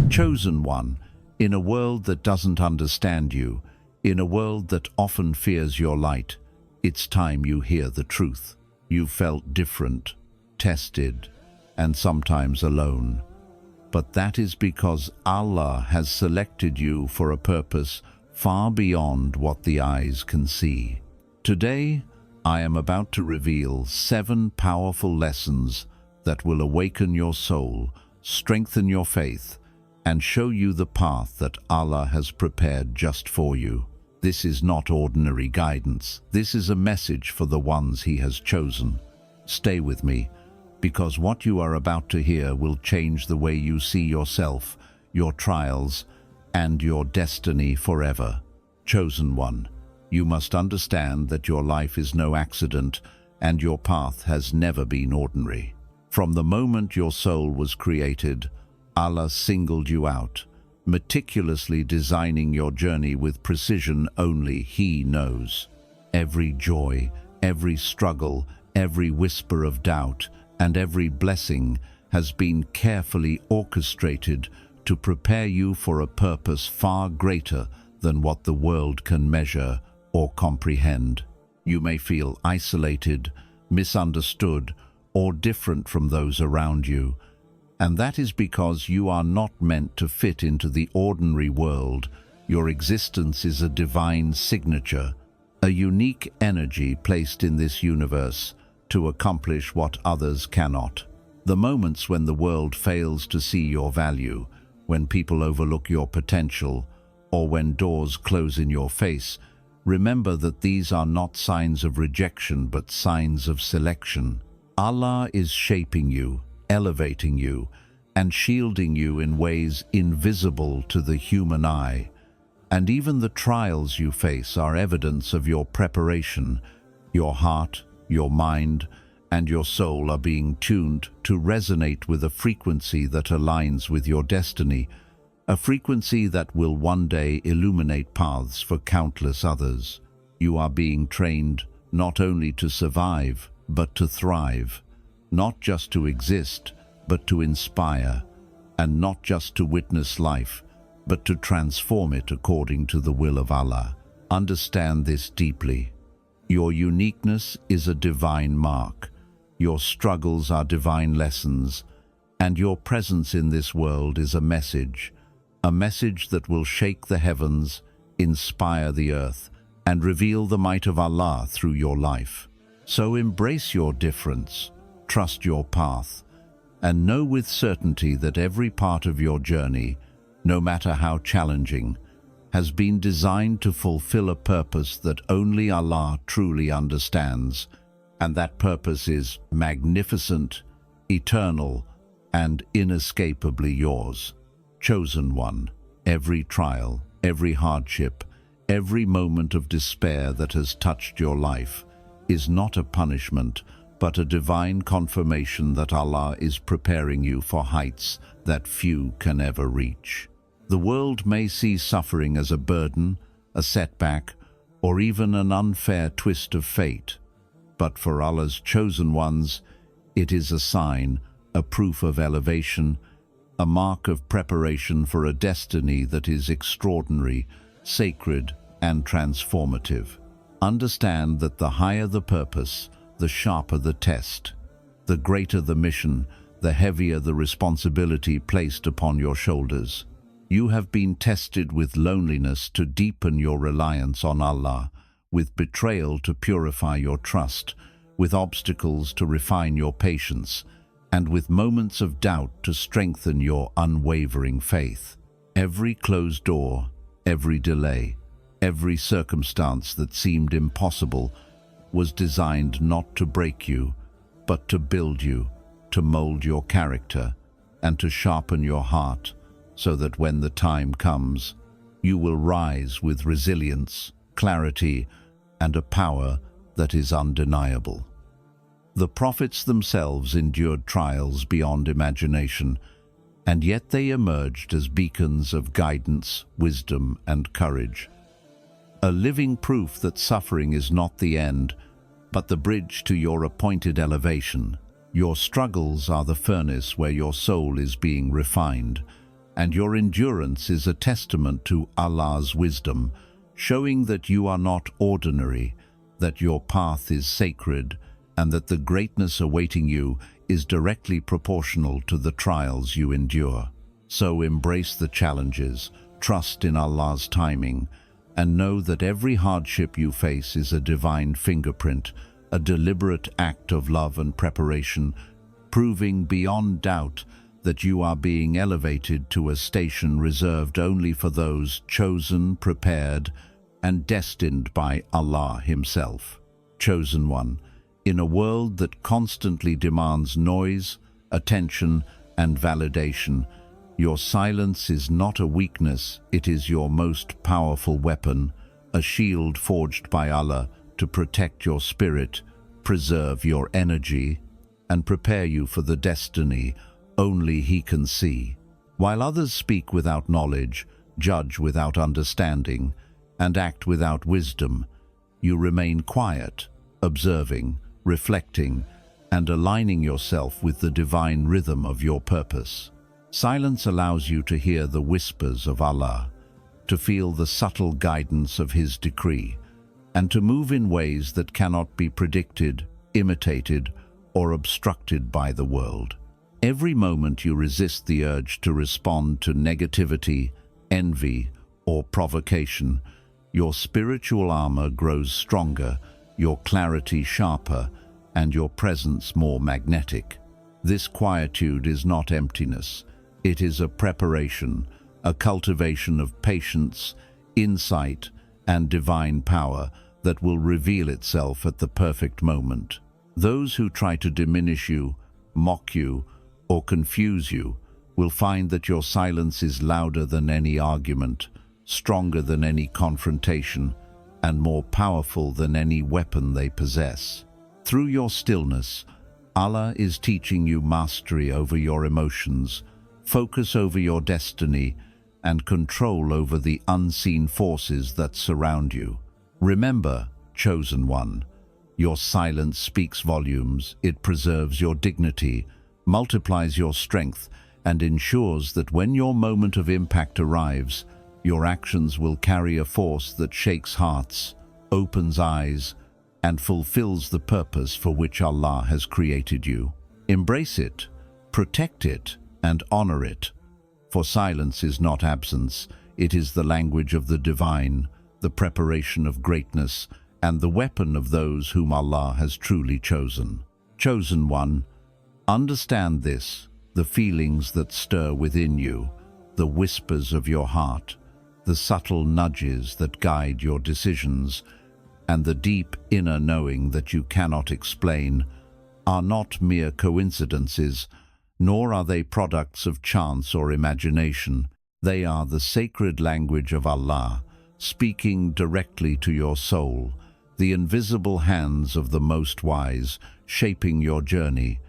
Chosen one, in a world that doesn't understand you, in a world that often fears your light, it's time you hear the truth. You've felt different, tested, and sometimes alone. But that is because Allah has selected you for a purpose far beyond what the eyes can see. Today, I am about to reveal 7 powerful lessons that will awaken your soul, strengthen your faith, and show you the path that Allah has prepared just for you. This is not ordinary guidance. This is a message for the ones He has chosen. Stay with me, because what you are about to hear will change the way you see yourself, your trials, and your destiny forever. Chosen one, you must understand that your life is no accident and your path has never been ordinary. From the moment your soul was created, Allah singled you out, meticulously designing your journey with precision only He knows. Every joy, every struggle, every whisper of doubt, and every blessing has been carefully orchestrated to prepare you for a purpose far greater than what the world can measure or comprehend. You may feel isolated, misunderstood, or different from those around you, and that is because you are not meant to fit into the ordinary world. Your existence is a divine signature, a unique energy placed in this universe to accomplish what others cannot. The moments when the world fails to see your value, when people overlook your potential, or when doors close in your face, remember that these are not signs of rejection but signs of selection. Allah is shaping you, elevating you, and shielding you in ways invisible to the human eye. And even the trials you face are evidence of your preparation. Your heart, your mind, and your soul are being tuned to resonate with a frequency that aligns with your destiny, a frequency that will one day illuminate paths for countless others. You are being trained not only to survive, but to thrive, not just to exist, but to inspire, and not just to witness life, but to transform it according to the will of Allah. Understand this deeply. Your uniqueness is a divine mark, your struggles are divine lessons, and your presence in this world is a message that will shake the heavens, inspire the earth, and reveal the might of Allah through your life. So embrace your difference, trust your path, and know with certainty that every part of your journey, no matter how challenging, has been designed to fulfill a purpose that only Allah truly understands, and that purpose is magnificent, eternal, and inescapably yours. Chosen one, every trial, every hardship, every moment of despair that has touched your life is not a punishment, but a divine confirmation that Allah is preparing you for heights that few can ever reach. The world may see suffering as a burden, a setback, or even an unfair twist of fate. But for Allah's chosen ones, it is a sign, a proof of elevation, a mark of preparation for a destiny that is extraordinary, sacred, and transformative. Understand that the higher the purpose, the sharper the test. The greater the mission, the heavier the responsibility placed upon your shoulders. You have been tested with loneliness to deepen your reliance on Allah, with betrayal to purify your trust, with obstacles to refine your patience, and with moments of doubt to strengthen your unwavering faith. Every closed door, every delay, every circumstance that seemed impossible was designed not to break you, but to build you, to mold your character, and to sharpen your heart, so that when the time comes, you will rise with resilience, clarity, and a power that is undeniable. The prophets themselves endured trials beyond imagination, and yet they emerged as beacons of guidance, wisdom, and courage. A living proof that suffering is not the end, but the bridge to your appointed elevation. Your struggles are the furnace where your soul is being refined, and your endurance is a testament to Allah's wisdom, showing that you are not ordinary, that your path is sacred, and that the greatness awaiting you is directly proportional to the trials you endure. So embrace the challenges, trust in Allah's timing, and know that every hardship you face is a divine fingerprint, a deliberate act of love and preparation, proving beyond doubt that you are being elevated to a station reserved only for those chosen, prepared, and destined by Allah Himself. Chosen one, in a world that constantly demands noise, attention, and validation, your silence is not a weakness, it is your most powerful weapon, a shield forged by Allah to protect your spirit, preserve your energy, and prepare you for the destiny only He can see. While others speak without knowledge, judge without understanding, and act without wisdom, you remain quiet, observing, reflecting, and aligning yourself with the divine rhythm of your purpose. Silence allows you to hear the whispers of Allah, to feel the subtle guidance of His decree, and to move in ways that cannot be predicted, imitated, or obstructed by the world. Every moment you resist the urge to respond to negativity, envy, or provocation, your spiritual armor grows stronger, your clarity sharper, and your presence more magnetic. This quietude is not emptiness. It is a preparation, a cultivation of patience, insight, and divine power that will reveal itself at the perfect moment. Those who try to diminish you, mock you, or confuse you will find that your silence is louder than any argument, stronger than any confrontation, and more powerful than any weapon they possess. Through your stillness, Allah is teaching you mastery over your emotions, focus over your destiny, and control over the unseen forces that surround you. Remember, chosen one, your silence speaks volumes, it preserves your dignity, multiplies your strength, and ensures that when your moment of impact arrives, your actions will carry a force that shakes hearts, opens eyes, and fulfills the purpose for which Allah has created you. Embrace it, protect it, and honor it. For silence is not absence, it is the language of the divine, the preparation of greatness, and the weapon of those whom Allah has truly chosen. Chosen one, understand this, the feelings that stir within you, the whispers of your heart, the subtle nudges that guide your decisions, and the deep inner knowing that you cannot explain, are not mere coincidences, nor are they products of chance or imagination. They are the sacred language of Allah, speaking directly to your soul, the invisible hands of the Most Wise shaping your journey,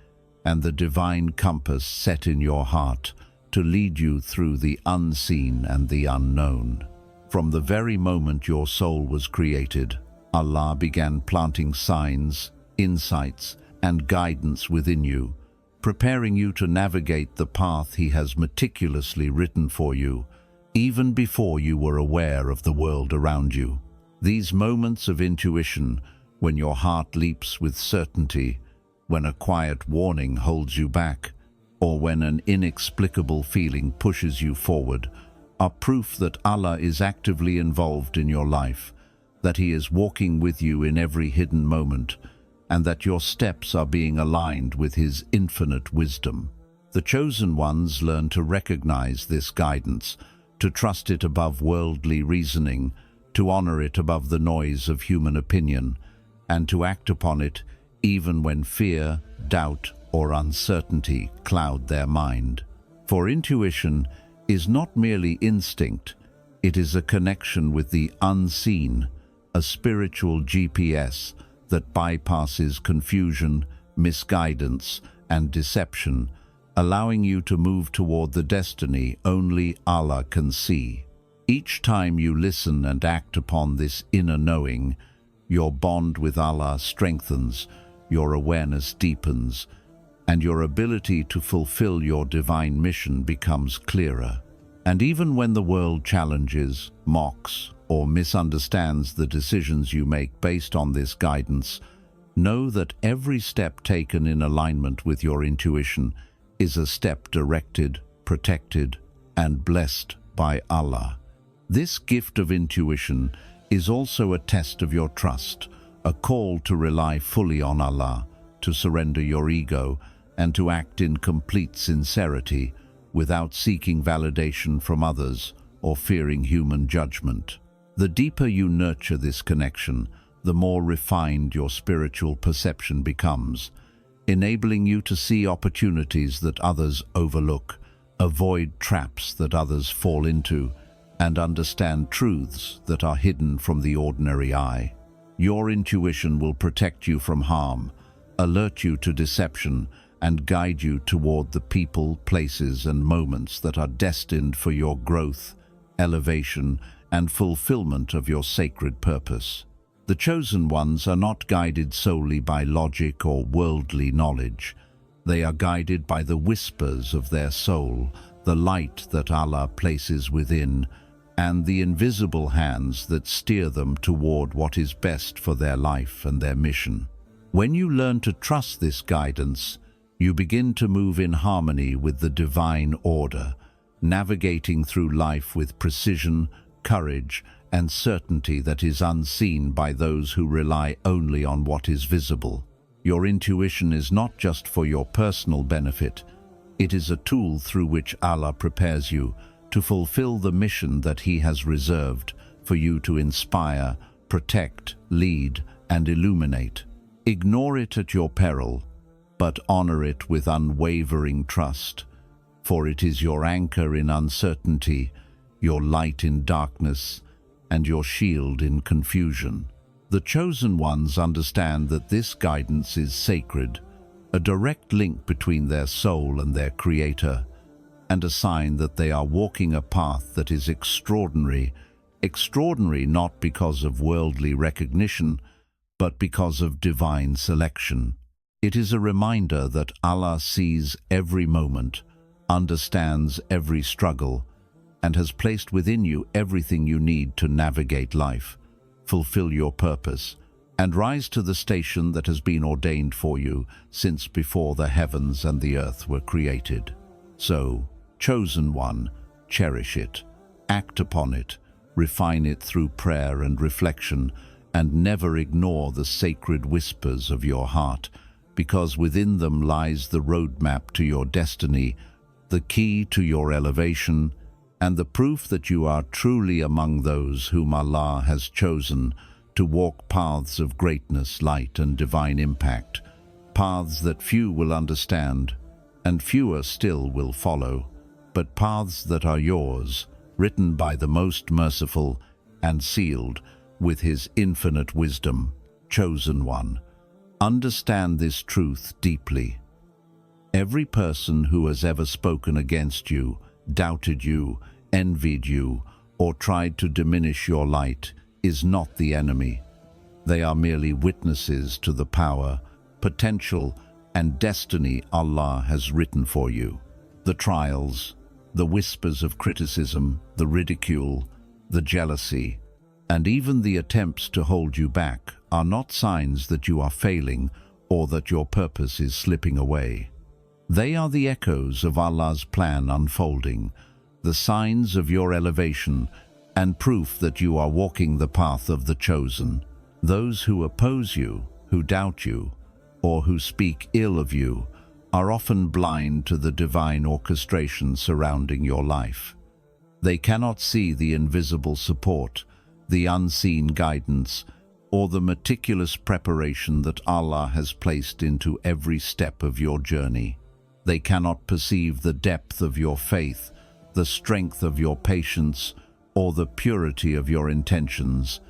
and the divine compass set in your heart to lead you through the unseen and the unknown. From the very moment your soul was created, Allah began planting signs, insights, and guidance within you, preparing you to navigate the path He has meticulously written for you, even before you were aware of the world around you. These moments of intuition, when your heart leaps with certainty, when a quiet warning holds you back, or when an inexplicable feeling pushes you forward, are proof that Allah is actively involved in your life, that He is walking with you in every hidden moment, and that your steps are being aligned with His infinite wisdom. The chosen ones learn to recognize this guidance, to trust it above worldly reasoning, to honor it above the noise of human opinion, and to act upon it even when fear, doubt, or uncertainty cloud their mind. For intuition is not merely instinct, it is a connection with the unseen, a spiritual GPS that bypasses confusion, misguidance, and deception, allowing you to move toward the destiny only Allah can see. Each time you listen and act upon this inner knowing, your bond with Allah strengthens, your awareness deepens, and your ability to fulfill your divine mission becomes clearer. And even when the world challenges, mocks, or misunderstands the decisions you make based on this guidance, know that every step taken in alignment with your intuition is a step directed, protected, and blessed by Allah. This gift of intuition is also a test of your trust, a call to rely fully on Allah, to surrender your ego, and to act in complete sincerity without seeking validation from others or fearing human judgment. The deeper you nurture this connection, the more refined your spiritual perception becomes, enabling you to see opportunities that others overlook, avoid traps that others fall into, and understand truths that are hidden from the ordinary eye. Your intuition will protect you from harm, alert you to deception, and guide you toward the people, places, and moments that are destined for your growth, elevation, and fulfillment of your sacred purpose. The chosen ones are not guided solely by logic or worldly knowledge. They are guided by the whispers of their soul, the light that Allah places within, and the invisible hands that steer them toward what is best for their life and their mission. When you learn to trust this guidance, you begin to move in harmony with the divine order, navigating through life with precision, courage, and certainty that is unseen by those who rely only on what is visible. Your intuition is not just for your personal benefit. It is a tool through which Allah prepares you to fulfill the mission that He has reserved for you to inspire, protect, lead, and illuminate. Ignore it at your peril, but honor it with unwavering trust, for it is your anchor in uncertainty, your light in darkness, and your shield in confusion. The chosen ones understand that this guidance is sacred, a direct link between their soul and their Creator, and a sign that they are walking a path that is extraordinary not because of worldly recognition, but because of divine selection. It is a reminder that Allah sees every moment, understands every struggle, and has placed within you everything you need to navigate life, fulfill your purpose, and rise to the station that has been ordained for you since before the heavens and the earth were created. So, chosen one, cherish it, act upon it, refine it through prayer and reflection, and never ignore the sacred whispers of your heart, because within them lies the roadmap to your destiny, the key to your elevation, and the proof that you are truly among those whom Allah has chosen to walk paths of greatness, light, and divine impact, paths that few will understand, and fewer still will follow, but paths that are yours, written by the Most Merciful and sealed with His infinite wisdom. Chosen one, understand this truth deeply. Every person who has ever spoken against you, doubted you, envied you, or tried to diminish your light is not the enemy. They are merely witnesses to the power, potential, and destiny Allah has written for you. The trials, the whispers of criticism, the ridicule, the jealousy, and even the attempts to hold you back are not signs that you are failing or that your purpose is slipping away. They are the echoes of Allah's plan unfolding, the signs of your elevation, and proof that you are walking the path of the chosen. Those who oppose you, who doubt you, or who speak ill of you, are often blind to the divine orchestration surrounding your life. They cannot see the invisible support, the unseen guidance, or the meticulous preparation that Allah has placed into every step of your journey. They cannot perceive the depth of your faith, the strength of your patience, or the purity of your intentions,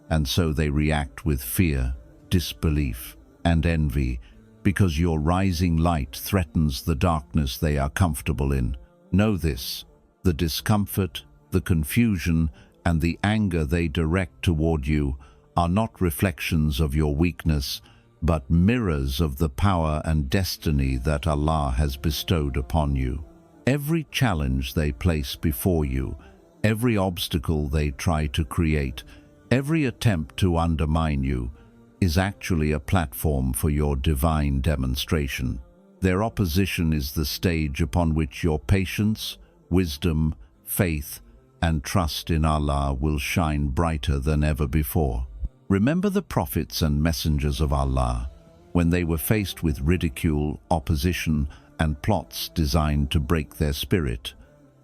and so they react with fear, disbelief, and envy, because your rising light threatens the darkness they are comfortable in. Know this: the discomfort, the confusion, and the anger they direct toward you are not reflections of your weakness, but mirrors of the power and destiny that Allah has bestowed upon you. Every challenge they place before you, every obstacle they try to create, every attempt to undermine you, is actually a platform for your divine demonstration. Their opposition is the stage upon which your patience, wisdom, faith, and trust in Allah will shine brighter than ever before. Remember the prophets and messengers of Allah, when they were faced with ridicule, opposition, and plots designed to break their spirit.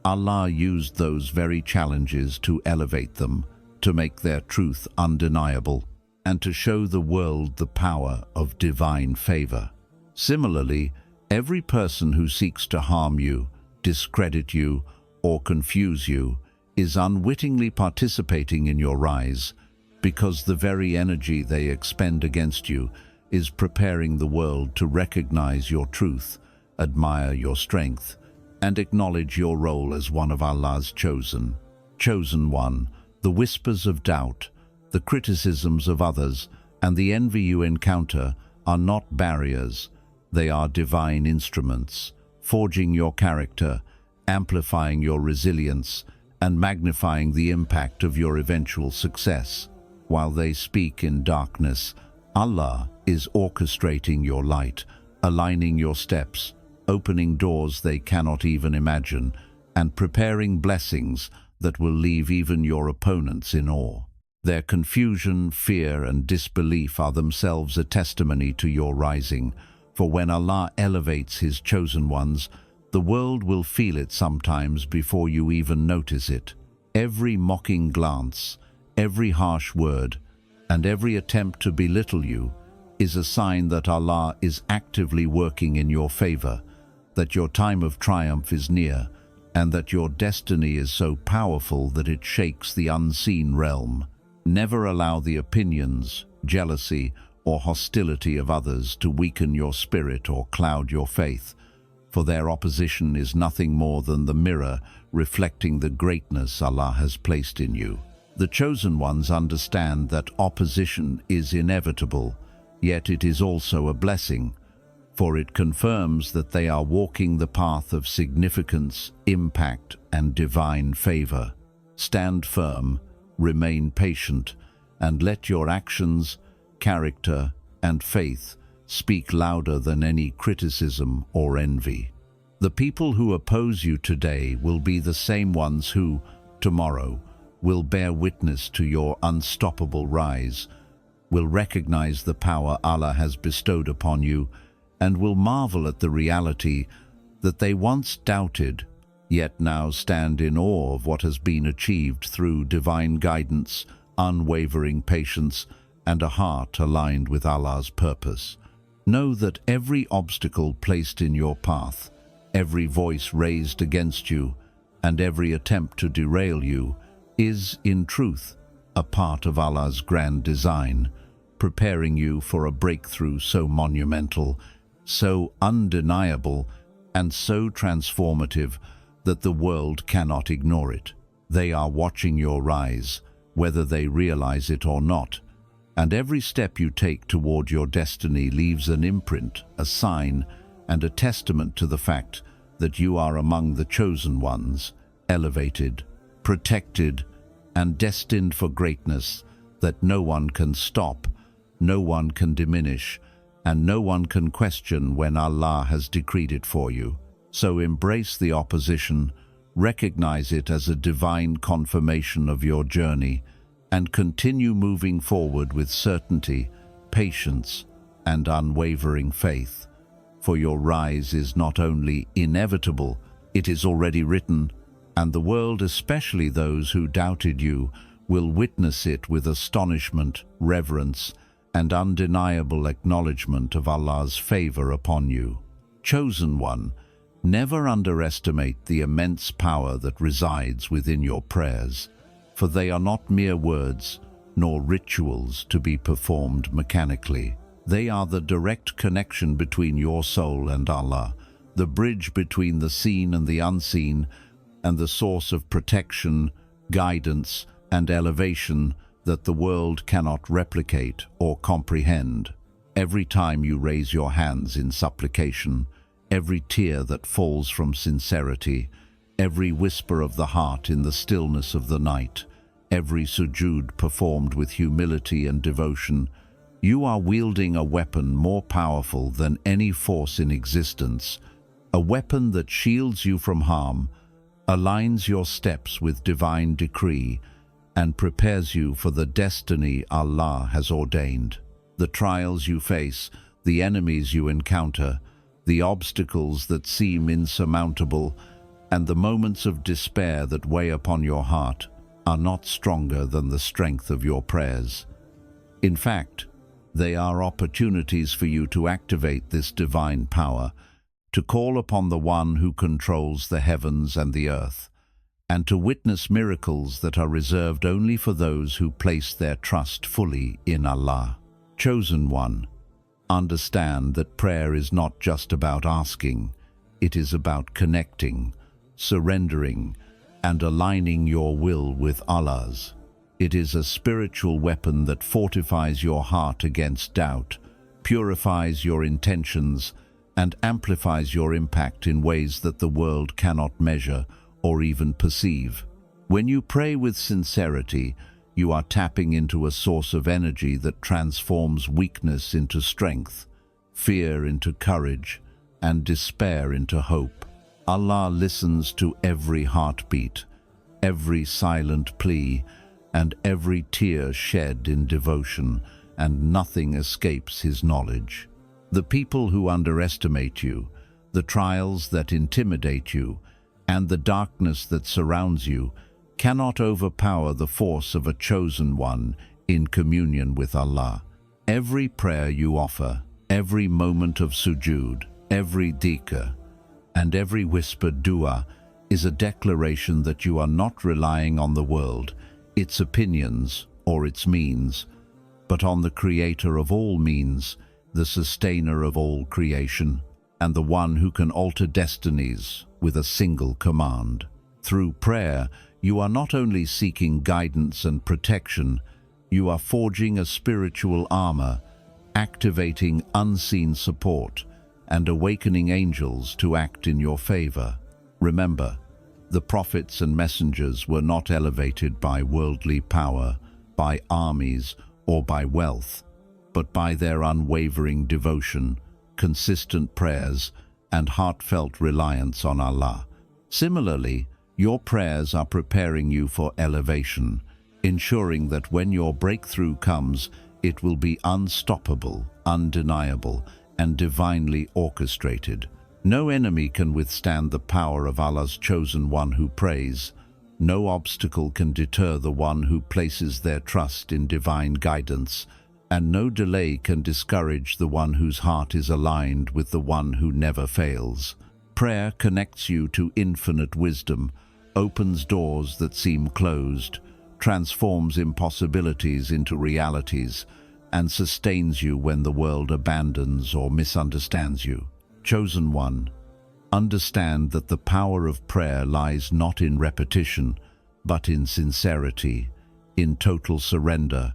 Allah used those very challenges to elevate them, to make their truth undeniable, and to show the world the power of divine favor. Similarly, every person who seeks to harm you, discredit you, or confuse you is unwittingly participating in your rise, because the very energy they expend against you is preparing the world to recognize your truth, admire your strength, and acknowledge your role as one of Allah's chosen one. The whispers of doubt, the criticisms of others, and the envy you encounter are not barriers. They are divine instruments, forging your character, amplifying your resilience, and magnifying the impact of your eventual success. While they speak in darkness, Allah is orchestrating your light, aligning your steps, opening doors they cannot even imagine, and preparing blessings that will leave even your opponents in awe. Their confusion, fear, and disbelief are themselves a testimony to your rising, for when Allah elevates His chosen ones, the world will feel it sometimes before you even notice it. Every mocking glance, every harsh word, and every attempt to belittle you is a sign that Allah is actively working in your favor, that your time of triumph is near, and that your destiny is so powerful that it shakes the unseen realm. Never allow the opinions, jealousy, or hostility of others to weaken your spirit or cloud your faith, for their opposition is nothing more than the mirror reflecting the greatness Allah has placed in you. The chosen ones understand that opposition is inevitable, yet it is also a blessing, for it confirms that they are walking the path of significance, impact, and divine favor. Stand firm, remain patient, and let your actions, character, and faith speak louder than any criticism or envy. The people who oppose you today will be the same ones who, tomorrow, will bear witness to your unstoppable rise, will recognize the power Allah has bestowed upon you, and will marvel at the reality that they once doubted, yet now stand in awe of what has been achieved through divine guidance, unwavering patience, and a heart aligned with Allah's purpose. Know that every obstacle placed in your path, every voice raised against you, and every attempt to derail you is, in truth, a part of Allah's grand design, preparing you for a breakthrough so monumental, so undeniable, and so transformative that the world cannot ignore it. They are watching your rise, whether they realize it or not, and every step you take toward your destiny leaves an imprint, a sign, and a testament to the fact that you are among the chosen ones, elevated, protected, and destined for greatness that no one can stop, no one can diminish, and no one can question when Allah has decreed it for you. So embrace the opposition, recognize it as a divine confirmation of your journey, and continue moving forward with certainty, patience, and unwavering faith. For your rise is not only inevitable, it is already written, and the world, especially those who doubted you, will witness it with astonishment, reverence, and undeniable acknowledgement of Allah's favor upon you. Chosen one, never underestimate the immense power that resides within your prayers, for they are not mere words nor rituals to be performed mechanically. They are the direct connection between your soul and Allah, the bridge between the seen and the unseen, and the source of protection, guidance, and elevation that the world cannot replicate or comprehend. Every time you raise your hands in supplication, every tear that falls from sincerity, every whisper of the heart in the stillness of the night, every sujood performed with humility and devotion, you are wielding a weapon more powerful than any force in existence, a weapon that shields you from harm, aligns your steps with divine decree, and prepares you for the destiny Allah has ordained. The trials you face, the enemies you encounter, the obstacles that seem insurmountable, and the moments of despair that weigh upon your heart are not stronger than the strength of your prayers. In fact, they are opportunities for you to activate this divine power, to call upon the one who controls the heavens and the earth, and to witness miracles that are reserved only for those who place their trust fully in Allah. Chosen one, understand that prayer is not just about asking, it is about connecting, surrendering, and aligning your will with Allah's. It is a spiritual weapon that fortifies your heart against doubt, purifies your intentions, and amplifies your impact in ways that the world cannot measure or even perceive. When you pray with sincerity, you are tapping into a source of energy that transforms weakness into strength, fear into courage, and despair into hope. Allah listens to every heartbeat, every silent plea, and every tear shed in devotion, and nothing escapes His knowledge. The people who underestimate you, the trials that intimidate you, and the darkness that surrounds you cannot overpower the force of a chosen one in communion with Allah. Every prayer you offer, every moment of sujood, every dhikr, and every whispered dua is a declaration that you are not relying on the world, its opinions, or its means, but on the Creator of all means, the Sustainer of all creation, and the one who can alter destinies with a single command. Through prayer, you are not only seeking guidance and protection, you are forging a spiritual armor, activating unseen support, and awakening angels to act in your favor. Remember, the prophets and messengers were not elevated by worldly power, by armies, or by wealth, but by their unwavering devotion, consistent prayers, and heartfelt reliance on Allah. Similarly, your prayers are preparing you for elevation, ensuring that when your breakthrough comes, it will be unstoppable, undeniable, and divinely orchestrated. No enemy can withstand the power of Allah's chosen one who prays. No obstacle can deter the one who places their trust in divine guidance, and no delay can discourage the one whose heart is aligned with the one who never fails. Prayer connects you to infinite wisdom, opens doors that seem closed, transforms impossibilities into realities, and sustains you when the world abandons or misunderstands you. Chosen one, understand that the power of prayer lies not in repetition, but in sincerity, in total surrender,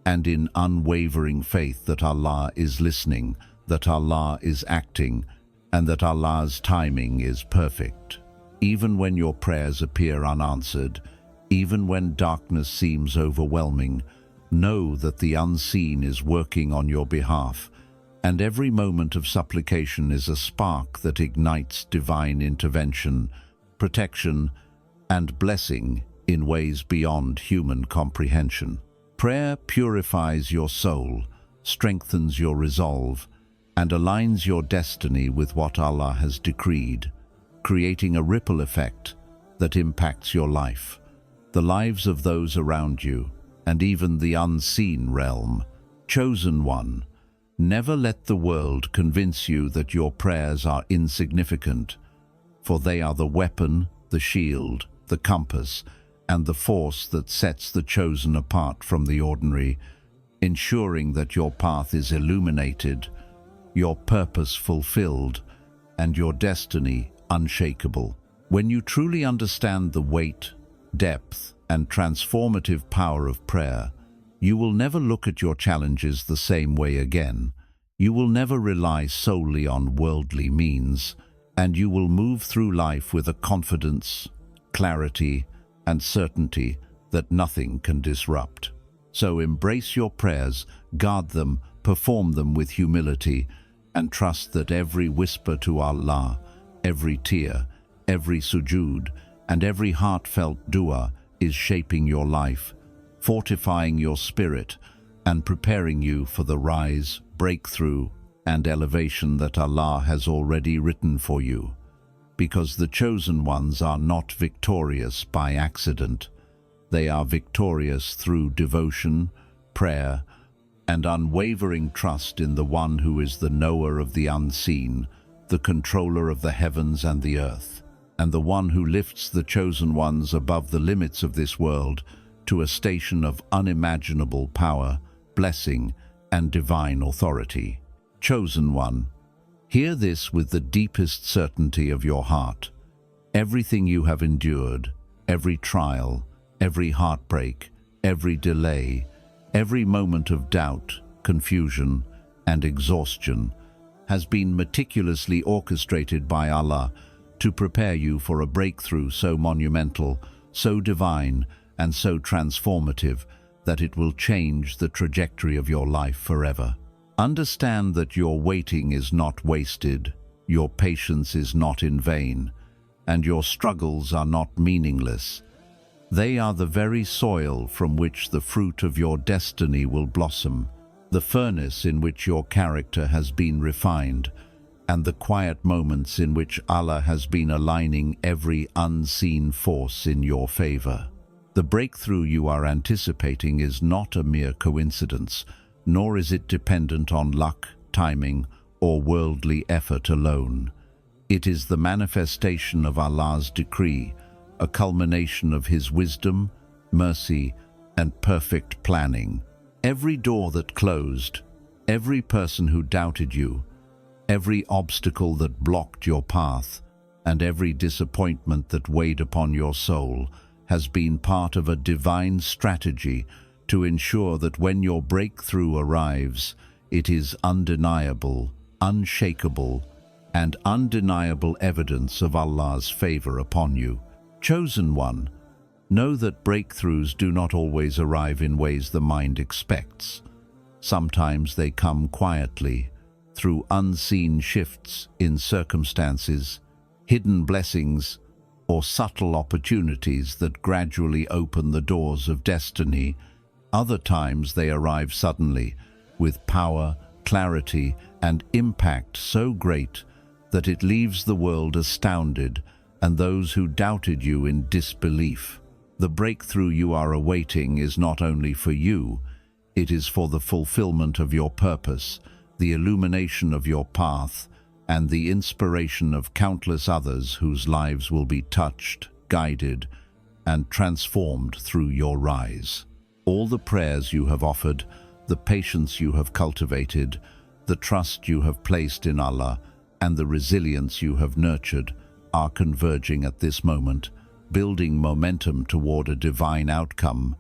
and in unwavering faith that Allah is listening, that Allah is acting, and that Allah's timing is perfect. Even when your prayers appear unanswered, even when darkness seems overwhelming, know that the unseen is working on your behalf, and every moment of supplication is a spark that ignites divine intervention, protection, and blessing in ways beyond human comprehension. Prayer purifies your soul, strengthens your resolve, and aligns your destiny with what Allah has decreed, creating a ripple effect that impacts your life, the lives of those around you, and even the unseen realm. Chosen one, never let the world convince you that your prayers are insignificant, for they are the weapon, the shield, the compass, and the force that sets the chosen apart from the ordinary, ensuring that your path is illuminated, your purpose fulfilled, and your destiny unshakable. When you truly understand the weight, depth, and transformative power of prayer, you will never look at your challenges the same way again. You will never rely solely on worldly means, and you will move through life with a confidence, clarity, and certainty that nothing can disrupt. So embrace your prayers, guard them, perform them with humility, and trust that every whisper to Allah, every tear, every sujood, and every heartfelt dua is shaping your life, fortifying your spirit, and preparing you for the rise, breakthrough, and elevation that Allah has already written for you. Because the chosen ones are not victorious by accident. They are victorious through devotion, prayer, and unwavering trust in the one who is the knower of the unseen, the controller of the heavens and the earth, and the one who lifts the chosen ones above the limits of this world to a station of unimaginable power, blessing, and divine authority. Chosen one, hear this with the deepest certainty of your heart. Everything you have endured, every trial, every heartbreak, every delay, every moment of doubt, confusion, and exhaustion has been meticulously orchestrated by Allah to prepare you for a breakthrough so monumental, so divine, and so transformative that it will change the trajectory of your life forever. Understand that your waiting is not wasted, your patience is not in vain, and your struggles are not meaningless. They are the very soil from which the fruit of your destiny will blossom, the furnace in which your character has been refined, and the quiet moments in which Allah has been aligning every unseen force in your favor. The breakthrough you are anticipating is not a mere coincidence, nor is it dependent on luck, timing, or worldly effort alone. It is the manifestation of Allah's decree, a culmination of His wisdom, mercy, and perfect planning. Every door that closed, every person who doubted you, every obstacle that blocked your path, and every disappointment that weighed upon your soul has been part of a divine strategy to ensure that when your breakthrough arrives, it is undeniable, unshakable, and undeniable evidence of Allah's favor upon you. Chosen one, know that breakthroughs do not always arrive in ways the mind expects. Sometimes they come quietly, through unseen shifts in circumstances, hidden blessings, or subtle opportunities that gradually open the doors of destiny. Other times they arrive suddenly, with power, clarity, and impact so great that it leaves the world astounded and those who doubted you in disbelief. The breakthrough you are awaiting is not only for you, it is for the fulfillment of your purpose, the illumination of your path, and the inspiration of countless others whose lives will be touched, guided, and transformed through your rise. All the prayers you have offered, the patience you have cultivated, the trust you have placed in Allah, and the resilience you have nurtured are converging at this moment, building momentum toward a divine outcome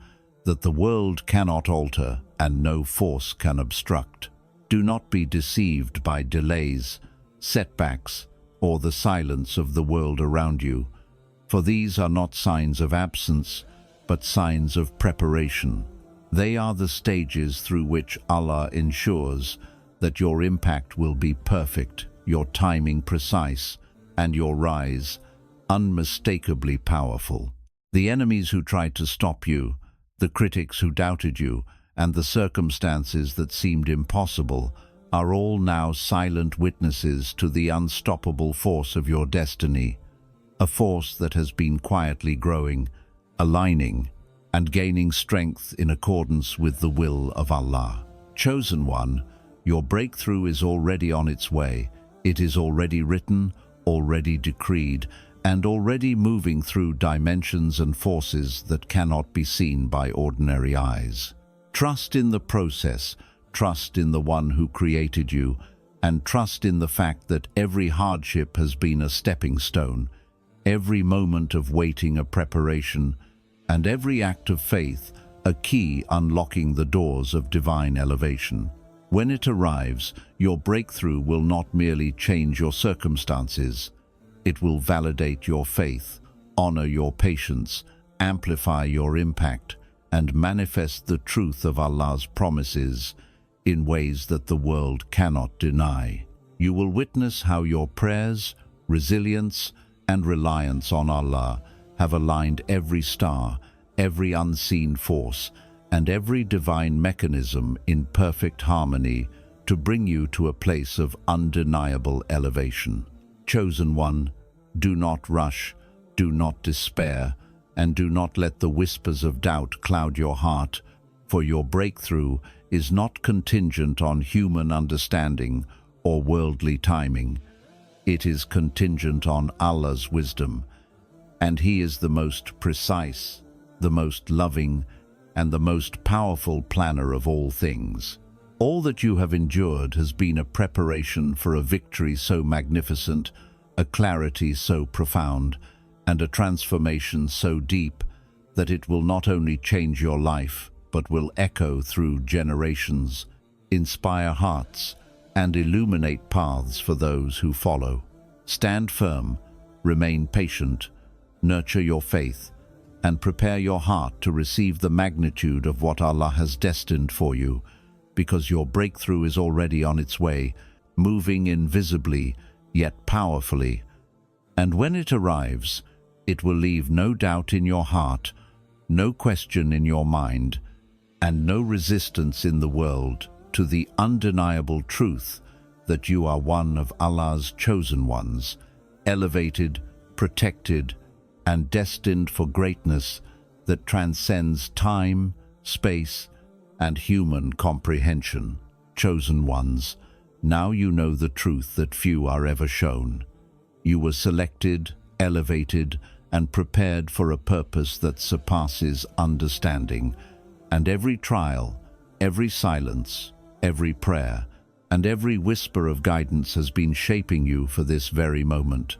that the world cannot alter and no force can obstruct. Do not be deceived by delays, setbacks, or the silence of the world around you, for these are not signs of absence, but signs of preparation. They are the stages through which Allah ensures that your impact will be perfect, your timing precise, and your rise unmistakably powerful. The enemies who tried to stop you, the critics who doubted you, and the circumstances that seemed impossible are all now silent witnesses to the unstoppable force of your destiny, a force that has been quietly growing, aligning, and gaining strength in accordance with the will of Allah. Chosen one, your breakthrough is already on its way. It is already written, already decreed, and already moving through dimensions and forces that cannot be seen by ordinary eyes. Trust in the process, trust in the one who created you, and trust in the fact that every hardship has been a stepping stone, every moment of waiting a preparation, and every act of faith a key unlocking the doors of divine elevation. When it arrives, your breakthrough will not merely change your circumstances. It will validate your faith, honor your patience, amplify your impact, and manifest the truth of Allah's promises in ways that the world cannot deny. You will witness how your prayers, resilience, and reliance on Allah have aligned every star, every unseen force, and every divine mechanism in perfect harmony to bring you to a place of undeniable elevation. Chosen one, do not rush, do not despair, and do not let the whispers of doubt cloud your heart, for your breakthrough is not contingent on human understanding or worldly timing. It is contingent on Allah's wisdom, and He is the most precise, the most loving, and the most powerful planner of all things. All that you have endured has been a preparation for a victory so magnificent, a clarity so profound, and a transformation so deep that it will not only change your life, but will echo through generations, inspire hearts, and illuminate paths for those who follow. Stand firm, remain patient, nurture your faith, and prepare your heart to receive the magnitude of what Allah has destined for you, because your breakthrough is already on its way, moving invisibly yet powerfully. And when it arrives, it will leave no doubt in your heart, no question in your mind, and no resistance in the world to the undeniable truth that you are one of Allah's chosen ones, elevated, protected, and destined for greatness that transcends time, space, and human comprehension. Chosen ones, now you know the truth that few are ever shown. You were selected, elevated, and prepared for a purpose that surpasses understanding, and every trial, every silence, every prayer, and every whisper of guidance has been shaping you for this very moment.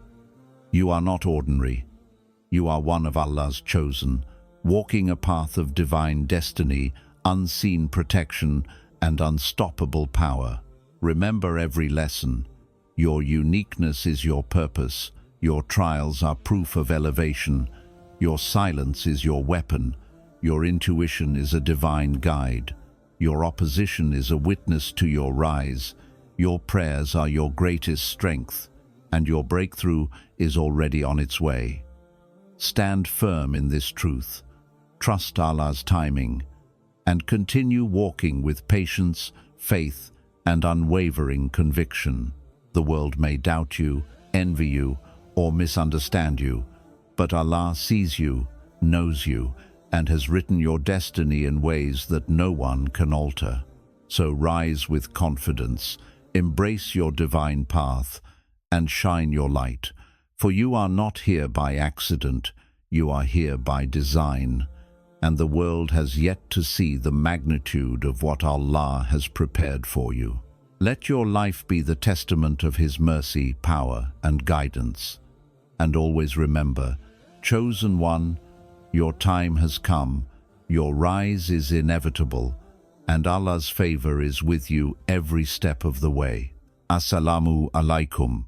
You are not ordinary. You are one of Allah's chosen, walking a path of divine destiny, unseen protection, and unstoppable power. Remember every lesson. Your uniqueness is your purpose. Your trials are proof of elevation. Your silence is your weapon. Your intuition is a divine guide. Your opposition is a witness to your rise. Your prayers are your greatest strength, and your breakthrough is already on its way. Stand firm in this truth. Trust Allah's timing, and continue walking with patience, faith, and unwavering conviction. The world may doubt you, envy you, or misunderstand you, but Allah sees you, knows you, and has written your destiny in ways that no one can alter. So rise with confidence, embrace your divine path, and shine your light, for you are not here by accident, you are here by design, and the world has yet to see the magnitude of what Allah has prepared for you. Let your life be the testament of His mercy, power, and guidance. And always remember, chosen one, your time has come, your rise is inevitable, and Allah's favor is with you every step of the way. Assalamu Alaikum.